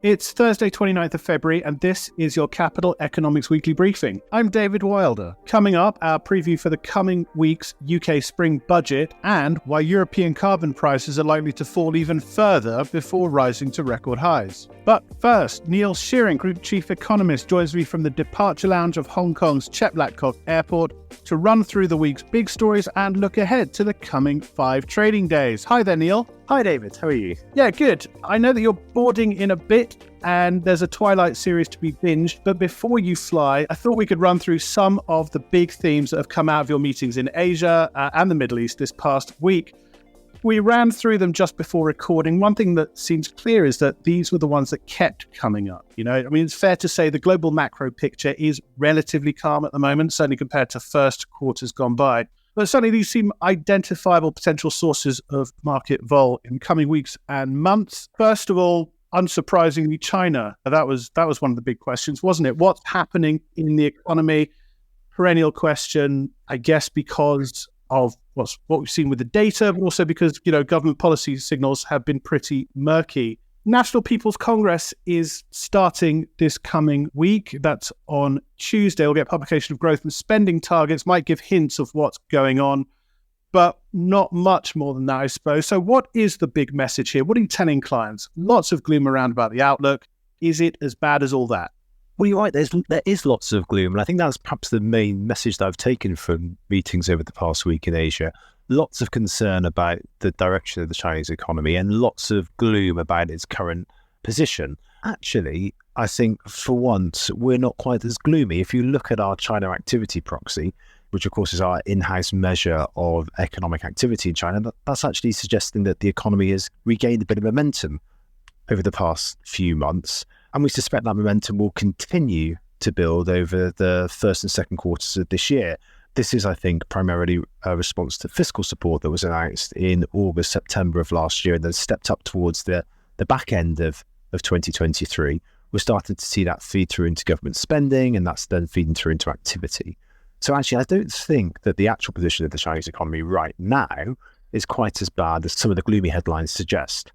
It's Thursday, 29th of February, and this is your Capital Economics Weekly Briefing. I'm David Wilder. Coming up, our preview for the coming week's UK spring budget and why European carbon prices are likely to fall even further before rising to record highs. But first, Neil Shearing, Group Chief Economist, joins me from the departure lounge of Hong Kong's Chetlakok Airport to run through the week's big stories and look ahead to the coming 5 trading days. Hi there, Neil. Hi, David. How are you? Yeah, good. I know that you're boarding in a bit and there's a Twilight series to be binged, but before you fly, I thought we could run through some of the big themes that have come out of your meetings in Asia and the Middle East this past week. We ran through them just before recording. One thing that seems clear is that these were the ones that kept coming up. It's fair to say the global macro picture is relatively calm at the moment, certainly compared to first quarters gone by. But certainly these seem identifiable potential sources of market vol in coming weeks and months. First of all, unsurprisingly, China. That was one of the big questions, wasn't it? What's happening in the economy? Perennial question, I guess, because of what we've seen with the data, but also because, government policy signals have been pretty murky. National People's Congress is starting this coming week. That's on Tuesday. We'll get publication of growth and spending targets, might give hints of what's going on, but not much more than that, I suppose. So what is the big message here? What are you telling clients? Lots of gloom around about the outlook. Is it as bad as all that? Well, you're right. There is lots of gloom. And I think that's perhaps the main message that I've taken from meetings over the past week in Asia. Lots of concern about the direction of the Chinese economy and lots of gloom about its current position. Actually, I think for once, we're not quite as gloomy. If you look at our China activity proxy, which of course is our in-house measure of economic activity in China, that's actually suggesting that the economy has regained a bit of momentum over the past few months. And we suspect that momentum will continue to build over the first and second quarters of this year. This is, I think, primarily a response to fiscal support that was announced in August, September of last year, and then stepped up towards the back end of 2023. We're starting to see that feed through into government spending, and that's then feeding through into activity. So actually, I don't think that the actual position of the Chinese economy right now is quite as bad as some of the gloomy headlines suggest.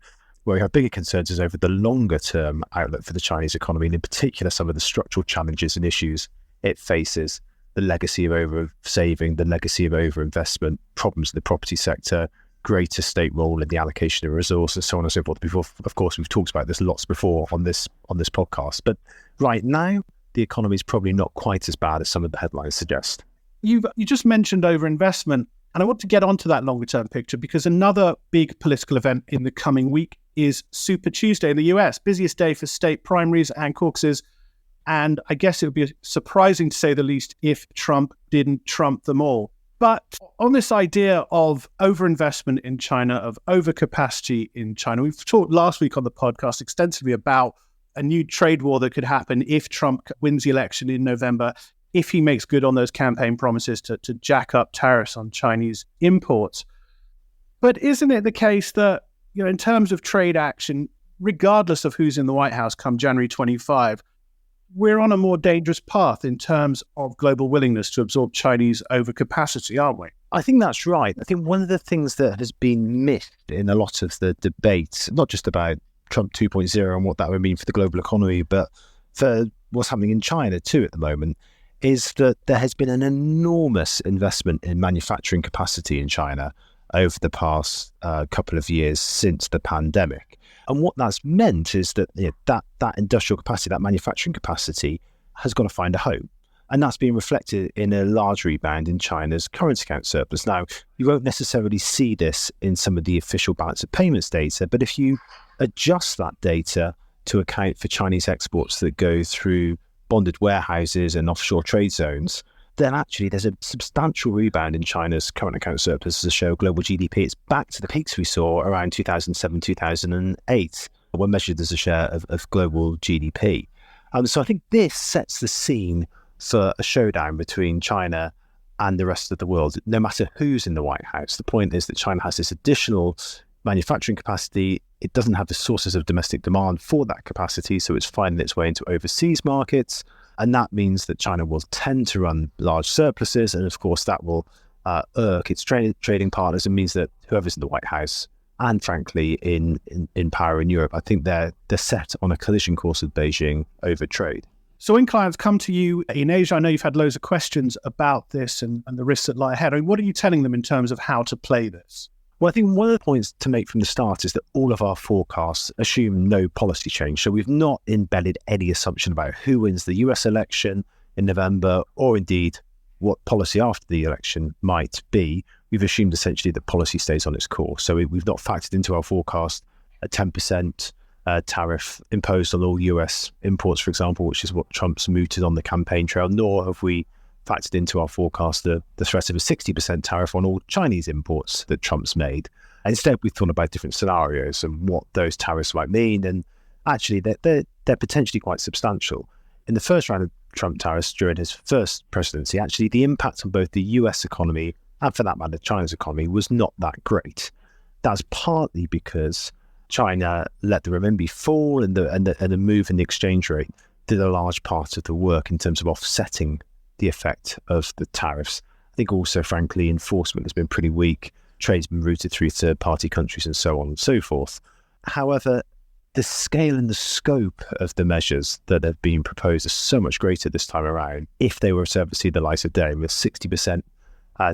Where we have bigger concerns is over the longer term outlook for the Chinese economy, and in particular, some of the structural challenges and issues it faces, the legacy of over-saving, the legacy of over-investment, problems in the property sector, greater state role in the allocation of resources, so on and so forth. Before, of course, we've talked about this lots before on this podcast. But right now, the economy is probably not quite as bad as some of the headlines suggest. You just mentioned over-investment, and I want to get onto that longer-term picture because another big political event in the coming week is Super Tuesday in the US, busiest day for state primaries and caucuses. And I guess it would be surprising, to say the least, if Trump didn't trump them all. But on this idea of overinvestment in China, of overcapacity in China, we've talked last week on the podcast extensively about a new trade war that could happen if Trump wins the election in November, if he makes good on those campaign promises to jack up tariffs on Chinese imports. But isn't it the case that, in terms of trade action, regardless of who's in the White House come January 25, we're on a more dangerous path in terms of global willingness to absorb Chinese overcapacity, aren't we? I think that's right. I think one of the things that has been missed in a lot of the debate, not just about Trump 2.0 and what that would mean for the global economy, but for what's happening in China too at the moment, is that there has been an enormous investment in manufacturing capacity in China over the past couple of years since the pandemic. And what that's meant is that that industrial capacity, that manufacturing capacity has got to find a home. And that's being reflected in a large rebound in China's current account surplus. Now, you won't necessarily see this in some of the official balance of payments data, but if you adjust that data to account for Chinese exports that go through bonded warehouses and offshore trade zones, then actually there's a substantial rebound in China's current account surplus to show global GDP. It's back to the peaks we saw around 2007, 2008, when measured as a share of global GDP. So I think this sets the scene for a showdown between China and the rest of the world, no matter who's in the White House. The point is that China has this additional manufacturing capacity. It doesn't have the sources of domestic demand for that capacity, so it's finding its way into overseas markets. And that means that China will tend to run large surpluses. And of course, that will irk its trading partners and means that whoever's in the White House and frankly in power in Europe. I think they're set on a collision course with Beijing over trade. So when clients come to you in Asia, I know you've had loads of questions about this and the risks that lie ahead. I mean, what are you telling them in terms of how to play this? Well, I think one of the points to make from the start is that all of our forecasts assume no policy change. So we've not embedded any assumption about who wins the US election in November, or indeed what policy after the election might be. We've assumed essentially that policy stays on its course. So we've not factored into our forecast a 10% tariff imposed on all US imports, for example, which is what Trump's mooted on the campaign trail, nor have we factored into our forecast the threat of a 60% tariff on all Chinese imports that Trump's made. And instead, we've thought about different scenarios and what those tariffs might mean. And actually, they're potentially quite substantial. In the first round of Trump tariffs during his first presidency, actually, the impact on both the US economy and, for that matter, China's economy was not that great. That's partly because China let the renminbi fall, and the move in the exchange rate did a large part of the work in terms of offsetting the effect of the tariffs. I think also, frankly, enforcement has been pretty weak. Trade's been routed through third-party countries and so on and so forth. However, the scale and the scope of the measures that have been proposed are so much greater this time around. If they were to ever see the light of day, with 60%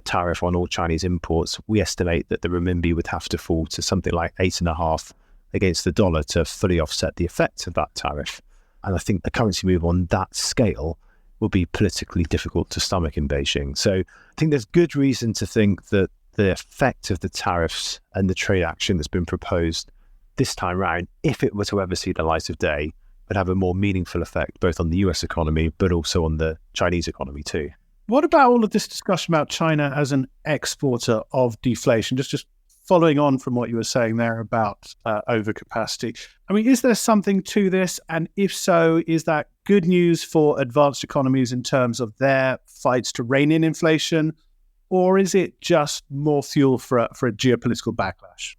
tariff on all Chinese imports, we estimate that the renminbi would have to fall to something like 8.5 against the dollar to fully offset the effect of that tariff. And I think a currency move on that scale will be politically difficult to stomach in Beijing. So I think there's good reason to think that the effect of the tariffs and the trade action that's been proposed this time round, if it were to ever see the light of day, would have a more meaningful effect both on the US economy, but also on the Chinese economy too. What about all of this discussion about China as an exporter of deflation? Just following on from what you were saying there about overcapacity. I mean, is there something to this? And if so, is that good news for advanced economies in terms of their fights to rein in inflation? Or is it just more fuel for a geopolitical backlash?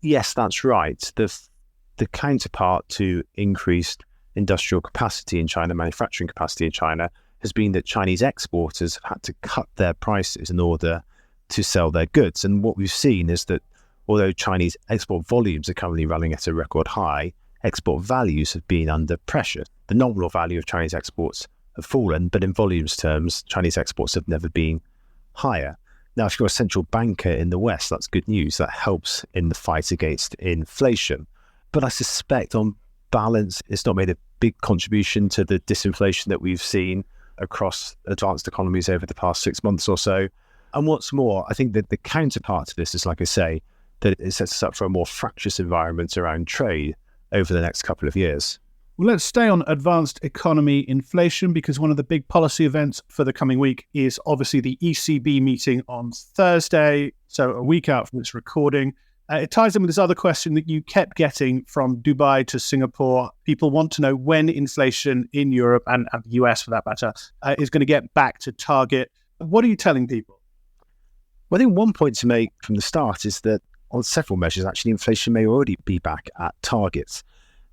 Yes, that's right. The counterpart to increased industrial capacity in China, manufacturing capacity in China, has been that Chinese exporters have had to cut their prices in order to sell their goods. And what we've seen is that although Chinese export volumes are currently running at a record high, export values have been under pressure. The nominal value of Chinese exports have fallen, but in volumes terms, Chinese exports have never been higher. Now, if you're a central banker in the West, that's good news. That helps in the fight against inflation. But I suspect on balance, it's not made a big contribution to the disinflation that we've seen across advanced economies over the past 6 months or so. And what's more, I think that the counterpart to this is, like I say, that it sets us up for a more fractious environment around trade over the next couple of years. Well, let's stay on advanced economy inflation, because one of the big policy events for the coming week is obviously the ECB meeting on Thursday, so a week out from this recording. It ties in with this other question that you kept getting from Dubai to Singapore. People want to know when inflation in Europe and the US, for that matter, is going to get back to target. What are you telling people? Well, I think one point to make from the start is that on several measures, actually, inflation may already be back at targets.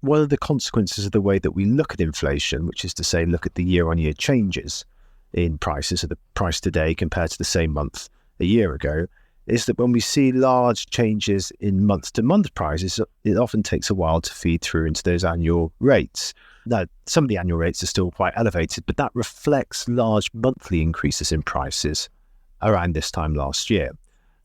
One of the consequences of the way that we look at inflation, which is to say, look at the year-on-year changes in prices, of the price today compared to the same month a year ago, is that when we see large changes in month-to-month prices, it often takes a while to feed through into those annual rates. Now, some of the annual rates are still quite elevated, but that reflects large monthly increases in prices around this time last year.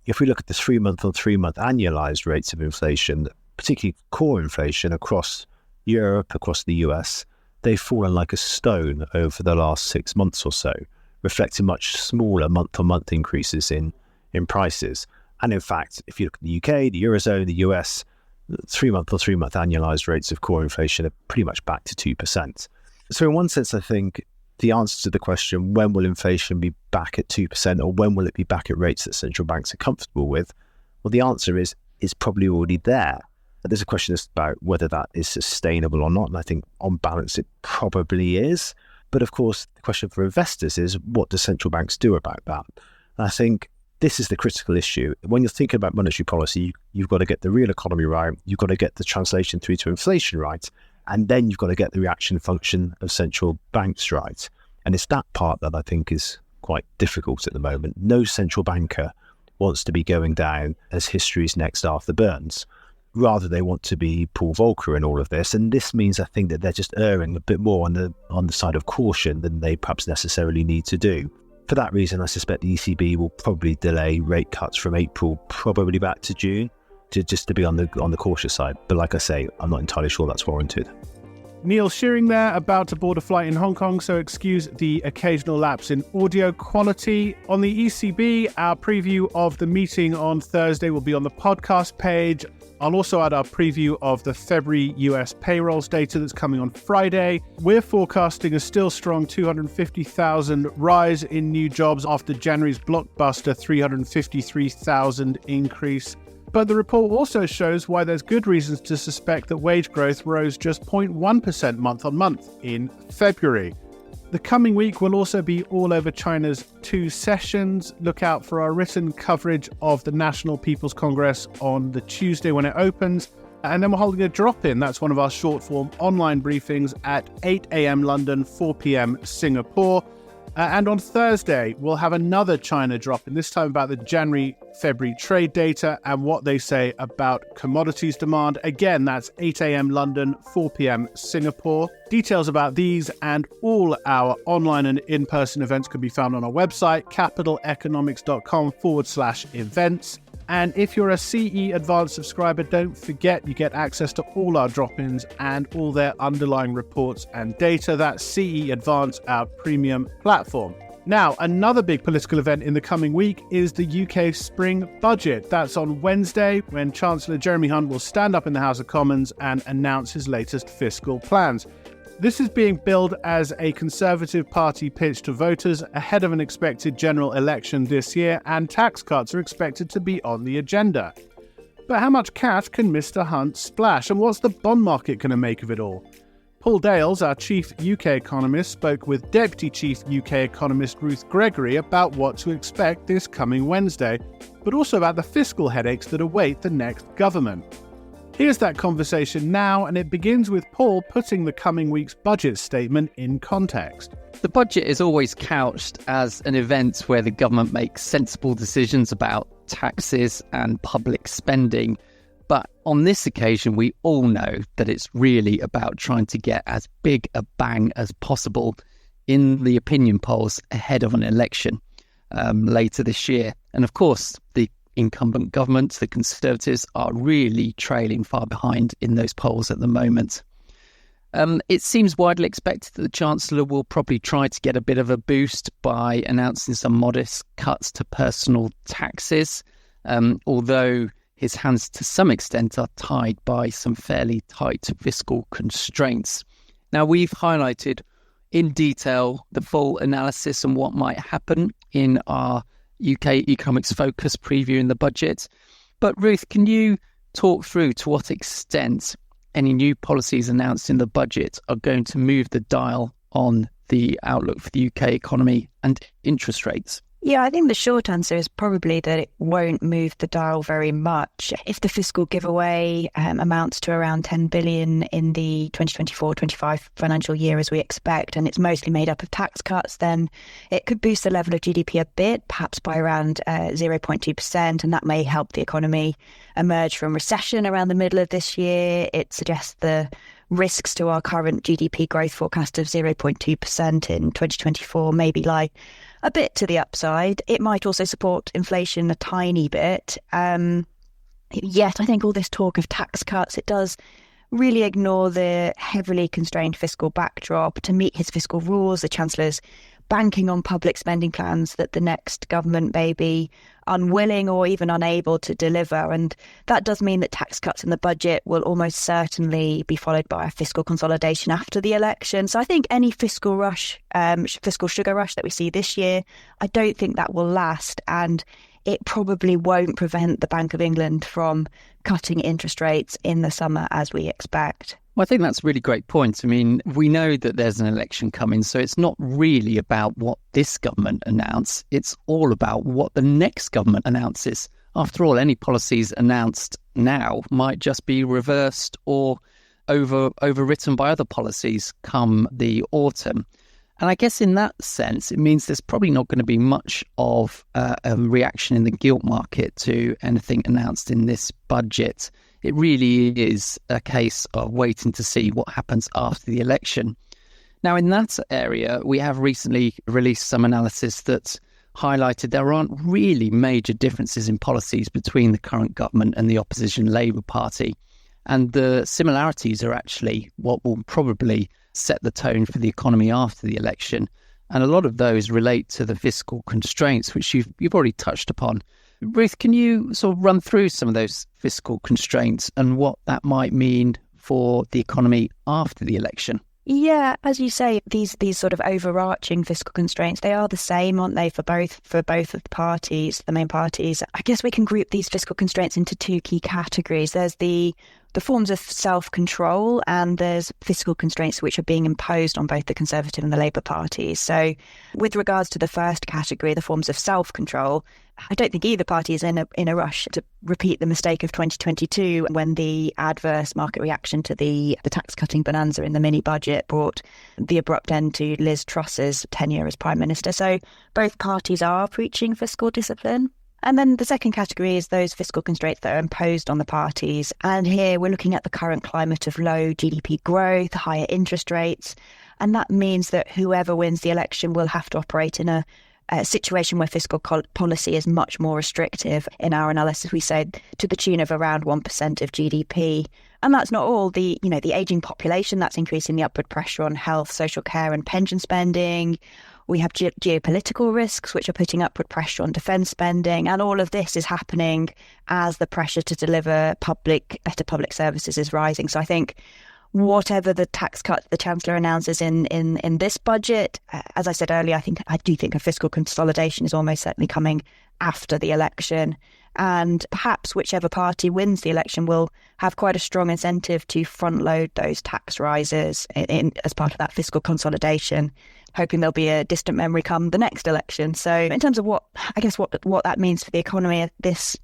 If we look at the 3-month on 3-month annualized rates of inflation, particularly core inflation across Europe, across the US, they've fallen like a stone over the last 6 months or so, reflecting much smaller month-on-month increases in prices. And in fact, if you look at the UK, the Eurozone, the US, 3-month on 3-month annualized rates of core inflation are pretty much back to 2%. So in one sense, I think the answer to the question, when will inflation be back at 2%, or when will it be back at rates that central banks are comfortable with? Well, the answer is it's probably already there. But there's a question about whether that is sustainable or not. And I think on balance, it probably is. But of course, the question for investors is, what do central banks do about that? And I think this is the critical issue. When you're thinking about monetary policy, you've got to get the real economy right. You've got to get the translation through to inflation right. And then you've got to get the reaction function of central banks right. And it's that part that I think is quite difficult at the moment. No central banker wants to be going down as history's next Arthur Burns. Rather, they want to be Paul Volcker in all of this. And this means, I think, that they're just erring a bit more on the side of caution than they perhaps necessarily need to do. For that reason, I suspect the ECB will probably delay rate cuts from April probably back to June, just to be on the cautious side. But like I say, I'm not entirely sure that's warranted. Neil Shearing there, about to board a flight in Hong Kong, so excuse the occasional lapse in audio quality. On the ECB, our preview of the meeting on Thursday will be on the podcast page. I'll also add our preview of the February US payrolls data that's coming on Friday. We're forecasting a still strong 250,000 rise in new jobs after January's blockbuster 353,000 increase. But the report also shows why there's good reasons to suspect that wage growth rose just 0.1% month on month in February. The coming week will also be all over China's 2 sessions. Look out for our written coverage of the National People's Congress on the Tuesday when it opens. And then we're holding a drop-in. That's one of our short-form online briefings at 8 a.m. London, 4 p.m. Singapore. And on Thursday, we'll have another China drop-in, this time about the January-February trade data and what they say about commodities demand. Again, that's 8 a.m. London, 4 p.m. Singapore. Details about these and all our online and in-person events can be found on our website, capitaleconomics.com/events. And if you're a CE Advanced subscriber, don't forget you get access to all our drop-ins and all their underlying reports and data. That's CE Advanced, our premium platform. Now, another big political event in the coming week is the UK spring budget. That's on Wednesday, when Chancellor Jeremy Hunt will stand up in the House of Commons and announce his latest fiscal plans. This is being billed as a Conservative Party pitch to voters ahead of an expected general election this year, and tax cuts are expected to be on the agenda. But how much cash can Mr. Hunt splash, and what's the bond market going to make of it all? Paul Dales, our chief UK economist, spoke with Deputy Chief UK economist Ruth Gregory about what to expect this coming Wednesday, but also about the fiscal headaches that await the next government. Here's that conversation now, and it begins with Paul putting the coming week's budget statement in context. The budget is always couched as an event where the government makes sensible decisions about taxes and public spending. But on this occasion, we all know that it's really about trying to get as big a bang as possible in the opinion polls ahead of an election later this year. And of course, the incumbent government, the Conservatives, are really trailing far behind in those polls at the moment. It seems widely expected that the Chancellor will probably try to get a bit of a boost by announcing some modest cuts to personal taxes, although his hands to some extent are tied by some fairly tight fiscal constraints. Now, we've highlighted in detail the full analysis and what might happen in our UK Economics Focus preview in the budget. But Ruth, can you talk through to what extent any new policies announced in the budget are going to move the dial on the outlook for the UK economy and interest rates? Yeah, I think the short answer is probably that it won't move the dial very much. If the fiscal giveaway amounts to around 10 billion in the 2024-25 financial year, as we expect, and it's mostly made up of tax cuts, then it could boost the level of GDP a bit, perhaps by around 0.2%, and that may help the economy emerge from recession around the middle of this year. It suggests the risks to our current GDP growth forecast of 0.2% in 2024 maybe lie a bit to the upside. It might also support inflation a tiny bit. Yet I think all this talk of tax cuts, it does really ignore the heavily constrained fiscal backdrop. To meet his fiscal rules, the Chancellor's banking on public spending plans that the next government may be unwilling or even unable to deliver. And that does mean that tax cuts in the budget will almost certainly be followed by a fiscal consolidation after the election. So I think any fiscal sugar rush that we see this year, I don't think that will last. And it probably won't prevent the Bank of England from cutting interest rates in the summer as we expect. Well, I think that's a really great point. I mean, we know that there's an election coming, so it's not really about what this government announced. It's all about what the next government announces. After all, any policies announced now might just be reversed or overwritten by other policies come the autumn. And I guess in that sense, it means there's probably not going to be much of a reaction in the gilt market to anything announced in this budget. It really is a case of waiting to see what happens after the election. Now, in that area, we have recently released some analysis that highlighted there aren't really major differences in policies between the current government and the opposition Labour Party. And the similarities are actually what will probably set the tone for the economy after the election. And a lot of those relate to the fiscal constraints, which you've already touched upon. Ruth, can you sort of run through some of those fiscal constraints and what that might mean for the economy after the election? Yeah, as you say, these sort of overarching fiscal constraints, they are the same, aren't they, for both of the parties, the main parties? I guess we can group these fiscal constraints into two key categories. There's the forms of self-control, and there's fiscal constraints which are being imposed on both the Conservative and the Labour parties. So with regards to the first category, the forms of self-control, I don't think either party is in a rush to repeat the mistake of 2022 when the adverse market reaction to the tax-cutting bonanza in the mini-budget brought the abrupt end to Liz Truss's tenure as Prime Minister. So both parties are preaching fiscal discipline. And then the second category is those fiscal constraints that are imposed on the parties. And here we're looking at the current climate of low GDP growth, higher interest rates. And that means that whoever wins the election will have to operate in a situation where fiscal policy is much more restrictive. In our analysis, we say to the tune of around 1% of GDP. And that's not all. The ageing population, that's increasing the upward pressure on health, social care and pension spending. We have geopolitical risks, which are putting upward pressure on defence spending. And all of this is happening as the pressure to deliver better public services is rising. So I think whatever the tax cut the Chancellor announces in this budget, as I said earlier, I do think a fiscal consolidation is almost certainly coming after the election. And perhaps whichever party wins the election will have quite a strong incentive to front load those tax rises as part of that fiscal consolidation, hoping there'll be a distant memory come the next election. So in terms of what that means for the economy, this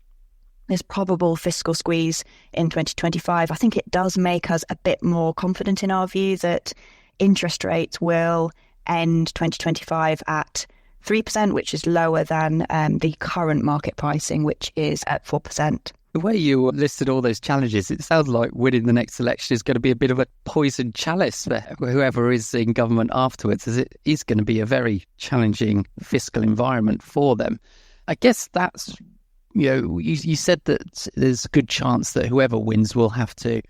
probable fiscal squeeze in 2025, I think it does make us a bit more confident in our view that interest rates will end 2025 at 3%, which is lower than the current market pricing, which is at 4%. The way you listed all those challenges, it sounds like winning the next election is going to be a bit of a poisoned chalice for whoever is in government afterwards, as it is going to be a very challenging fiscal environment for them. I guess that's, you said that there's a good chance that whoever wins will have to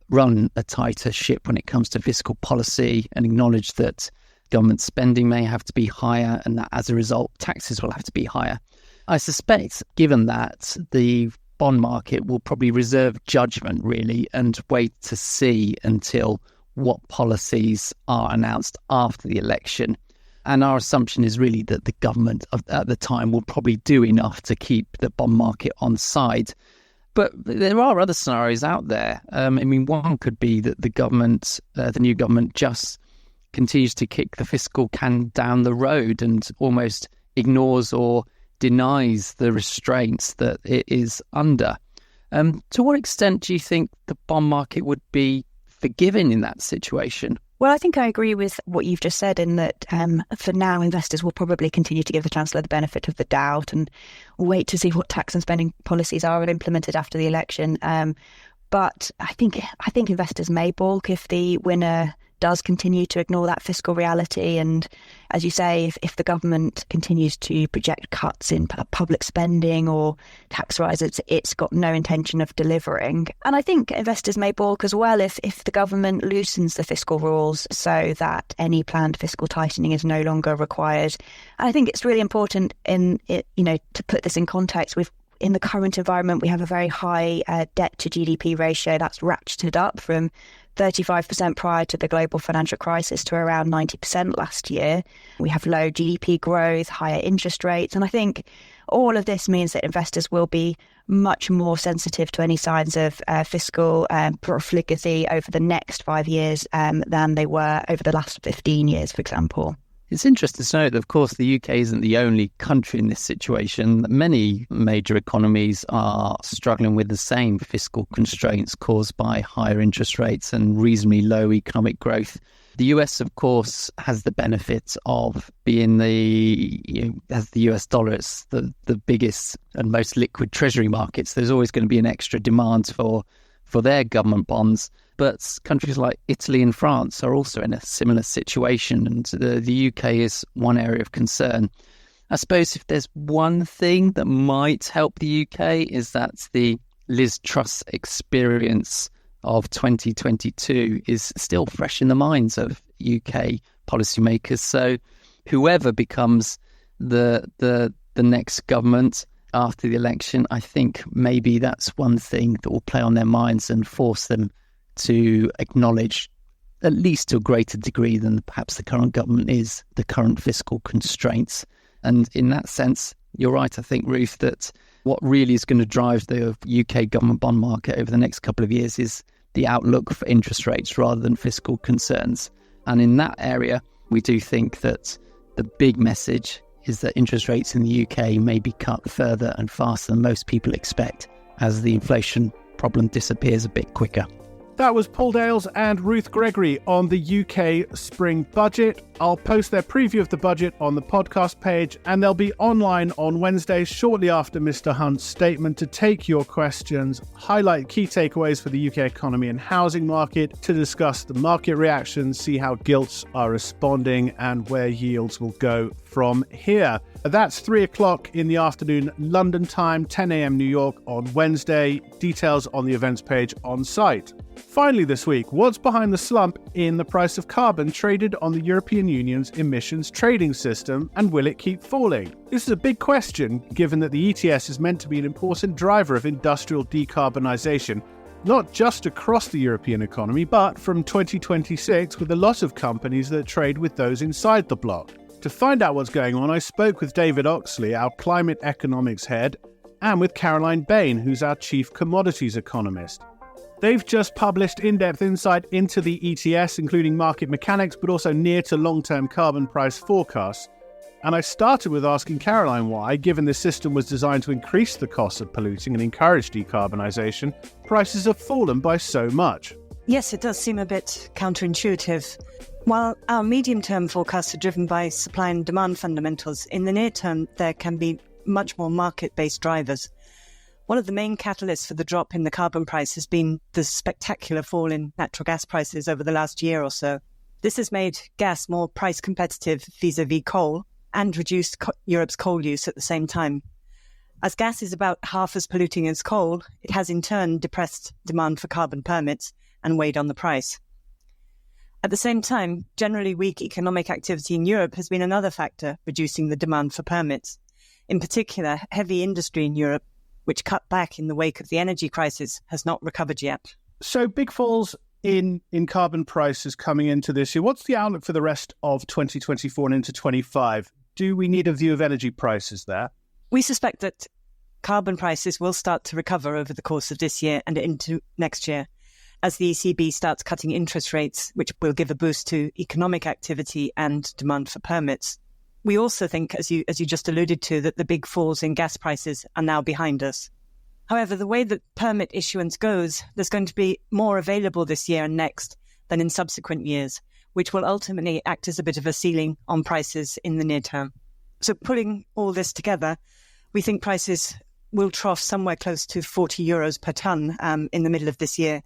run a tighter ship when it comes to fiscal policy and acknowledge that government spending may have to be higher and that as a result, taxes will have to be higher. I suspect, given that, the bond market will probably reserve judgment, really, and wait to see until what policies are announced after the election. And our assumption is really that the government at the time will probably do enough to keep the bond market on side. But there are other scenarios out there. One could be that the new government just continues to kick the fiscal can down the road and almost ignores or denies the restraints that it is under. To what extent do you think the bond market would be forgiving in that situation? Well, I think I agree with what you've just said in that for now, investors will probably continue to give the Chancellor the benefit of the doubt and wait to see what tax and spending policies are implemented after the election. But I think investors may balk if the winner does continue to ignore that fiscal reality. And as you say, if the government continues to project cuts in public spending or tax rises, it's got no intention of delivering. And I think investors may balk as well if the government loosens the fiscal rules so that any planned fiscal tightening is no longer required. And I think it's really important to put this in context. In the current environment, we have a very high debt to GDP ratio that's ratcheted up from 35% prior to the global financial crisis to around 90% last year. We have low GDP growth, higher interest rates. And I think all of this means that investors will be much more sensitive to any signs of fiscal profligacy over the next 5 years than they were over the last 15 years, for example. It's interesting to note that, of course, the UK isn't the only country in this situation. Many major economies are struggling with the same fiscal constraints caused by higher interest rates and reasonably low economic growth. The US, of course, has the benefit of being as the US dollar, it's the biggest and most liquid treasury markets. There's always going to be an extra demand for their government bonds. But countries like Italy and France are also in a similar situation, and the UK is one area of concern. I suppose if there's one thing that might help the UK is that the Liz Truss experience of 2022 is still fresh in the minds of UK policymakers. So whoever becomes the next government after the election, I think maybe that's one thing that will play on their minds and force them to acknowledge, at least to a greater degree than perhaps the current government is, the current fiscal constraints. And in that sense, you're right, I think, Ruth, that what really is going to drive the UK government bond market over the next couple of years is the outlook for interest rates rather than fiscal concerns. And in that area, we do think that the big message is that interest rates in the UK may be cut further and faster than most people expect as the inflation problem disappears a bit quicker. That was Paul Dales and Ruth Gregory on the UK spring budget. I'll post their preview of the budget on the podcast page, and they'll be online on Wednesday shortly after Mr. Hunt's statement to take your questions, highlight key takeaways for the UK economy and housing market, to discuss the market reactions, see how gilts are responding and where yields will go from here. That's 3 o'clock in the afternoon London time, 10 a.m. New York on Wednesday. Details on the events page on site. Finally this week, what's behind the slump in the price of carbon traded on the European Union's emissions trading system, and will it keep falling? This is a big question, given that the ETS is meant to be an important driver of industrial decarbonisation, not just across the European economy, but from 2026 with a lot of companies that trade with those inside the bloc. To find out what's going on, I spoke with David Oxley, our climate economics head, and with Caroline Bain, who's our chief commodities economist. They've just published in-depth insight into the ETS, including market mechanics, but also near to long-term carbon price forecasts. And I started with asking Caroline why, given this system was designed to increase the cost of polluting and encourage decarbonisation, prices have fallen by so much. Yes, it does seem a bit counterintuitive. While our medium-term forecasts are driven by supply and demand fundamentals, in the near term there can be much more market-based drivers. One of the main catalysts for the drop in the carbon price has been the spectacular fall in natural gas prices over the last year or so. This has made gas more price competitive vis-à-vis coal and reduced Europe's coal use at the same time. As gas is about half as polluting as coal, it has in turn depressed demand for carbon permits and weighed on the price. At the same time, generally weak economic activity in Europe has been another factor reducing the demand for permits. In particular, heavy industry in Europe, which cut back in the wake of the energy crisis, has not recovered yet. So big falls in carbon prices coming into this year. What's the outlook for the rest of 2024 and into 25? Do we need a view of energy prices there? We suspect that carbon prices will start to recover over the course of this year and into next year, as the ECB starts cutting interest rates, which will give a boost to economic activity and demand for permits. We also think, as you just alluded to, that the big falls in gas prices are now behind us. However, the way that permit issuance goes, there's going to be more available this year and next than in subsequent years, which will ultimately act as a bit of a ceiling on prices in the near term. So pulling all this together, we think prices will trough somewhere close to 40 euros per tonne in the middle of this year,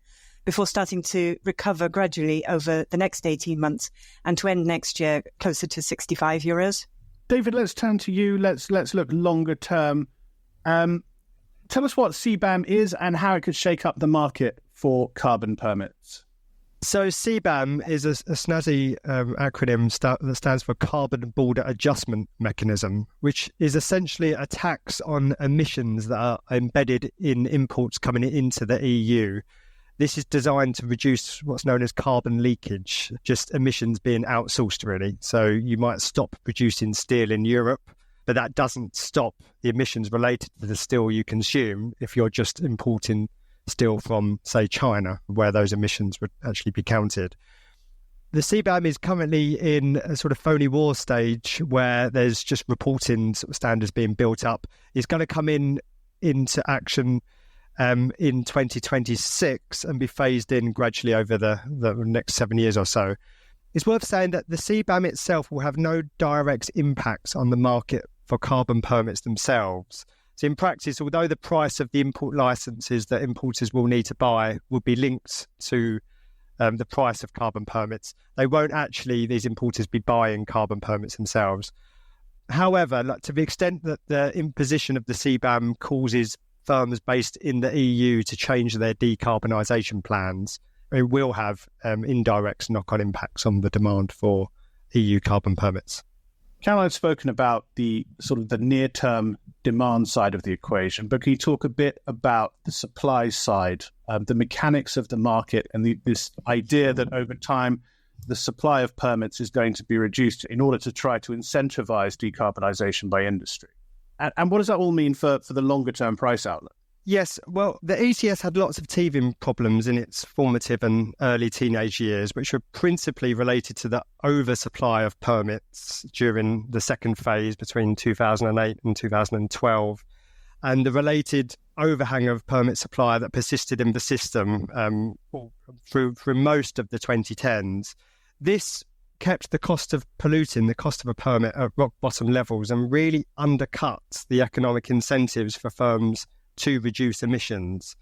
before starting to recover gradually over the next 18 months and to end next year closer to 65 euros. David, let's turn to you. Let's look longer term. Tell us what CBAM is and how it could shake up the market for carbon permits. So CBAM is a snazzy acronym that stands for Carbon Border Adjustment Mechanism, which is essentially a tax on emissions that are embedded in imports coming into the EU. This is designed to reduce what's known as carbon leakage, just emissions being outsourced, really. So you might stop producing steel in Europe, but that doesn't stop the emissions related to the steel you consume if you're just importing steel from, say, China, where those emissions would actually be counted. The CBAM is currently in a sort of phony war stage where there's just reporting sort of standards being built up. It's going to come into action in 2026 and be phased in gradually over the next 7 years or so. It's worth saying that the CBAM itself will have no direct impacts on the market for carbon permits themselves. So in practice, although the price of the import licenses that importers will need to buy will be linked to the price of carbon permits, they won't actually, these importers, be buying carbon permits themselves. However, to the extent that the imposition of the CBAM causes firms based in the EU to change their decarbonisation plans, it will have indirect knock-on impacts on the demand for EU carbon permits. Caroline's spoken about the sort of the near-term demand side of the equation, but can you talk a bit about the supply side, the mechanics of the market, and this idea that over time the supply of permits is going to be reduced in order to try to incentivize decarbonisation by industry? And what does that all mean for the longer-term price outlook? Yes, well, the ETS had lots of teething problems in its formative and early teenage years, which were principally related to the oversupply of permits during the second phase between 2008 and 2012, and the related overhang of permit supply that persisted in the system through most of the 2010s. This kept the cost of polluting, the cost of a permit, at rock bottom levels and really undercut the economic incentives for firms to reduce emissions.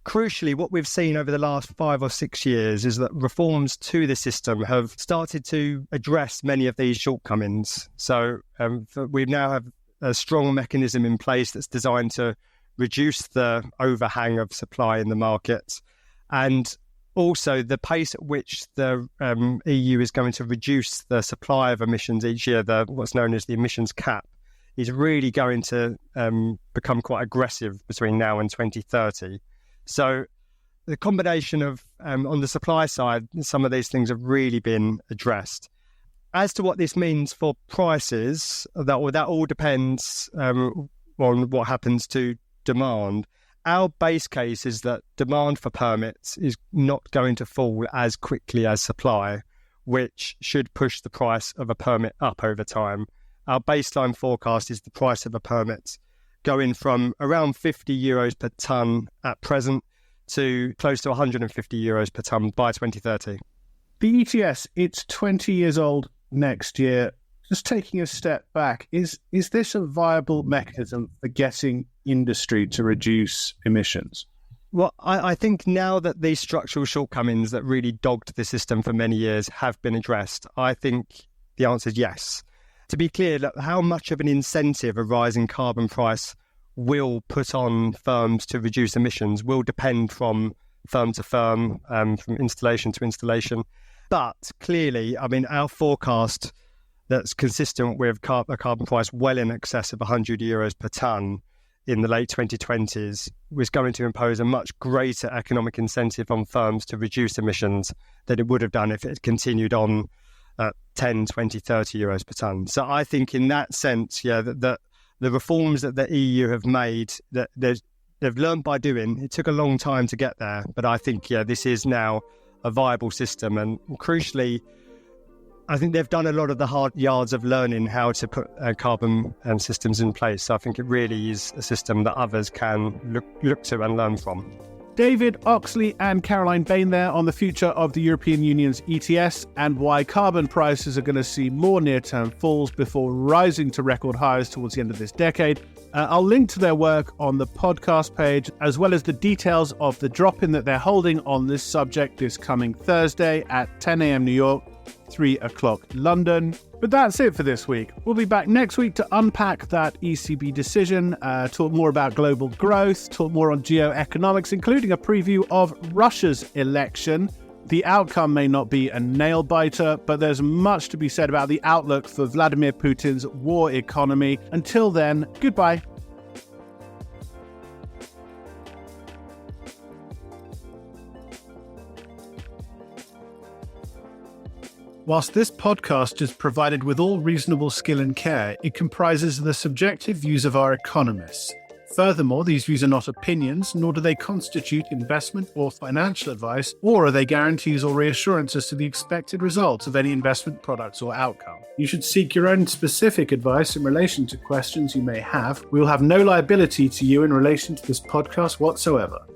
Crucially, what we've seen over the last 5 or 6 years is that reforms to the system have started to address many of these shortcomings. So we now have a strong mechanism in place that's designed to reduce the overhang of supply in the market, and also the pace at which the EU is going to reduce the supply of emissions each year, what's known as the emissions cap, is really going to become quite aggressive between now and 2030. So the combination of, on the supply side, some of these things have really been addressed. As to what this means for prices, that all depends on what happens to demand. Our base case is that demand for permits is not going to fall as quickly as supply, which should push the price of a permit up over time. Our baseline forecast is the price of a permit going from around €50 per tonne at present to close to €150 per tonne by 2030. The ETS, it's 20 years old next year. Just taking a step back, is this a viable mechanism for getting industry to reduce emissions? Well, I think now that these structural shortcomings that really dogged the system for many years have been addressed, I think the answer is yes. To be clear, how much of an incentive a rising carbon price will put on firms to reduce emissions will depend from firm to firm, from installation to installation. But clearly, I mean, our forecast that's consistent with a carbon price well in excess of €100 per tonne in the late 2020s was going to impose a much greater economic incentive on firms to reduce emissions than it would have done if it had continued on at 10, 20, €30 per tonne. So I think in that sense, that the reforms that the EU have made, that they've learned by doing. It took a long time to get there, but I think, this is now a viable system. And crucially, I think they've done a lot of the hard yards of learning how to put carbon systems in place. So I think it really is a system that others can look to and learn from. David Oxley and Caroline Bain there on the future of the European Union's ETS and why carbon prices are going to see more near-term falls before rising to record highs towards the end of this decade. I'll link to their work on the podcast page, as well as the details of the drop-in that they're holding on this subject this coming Thursday at 10 a.m. New York, 3 o'clock London. But that's it for this week. We'll be back next week to unpack that ECB decision, talk more about global growth, talk more on geoeconomics, including a preview of Russia's election. The outcome may not be a nail-biter, but there's much to be said about the outlook for Vladimir Putin's war economy. Until then, goodbye. Whilst this podcast is provided with all reasonable skill and care, it comprises the subjective views of our economists. Furthermore, these views are not opinions, nor do they constitute investment or financial advice, or are they guarantees or reassurances to the expected results of any investment products or outcome. You should seek your own specific advice in relation to questions you may have. We will have no liability to you in relation to this podcast whatsoever.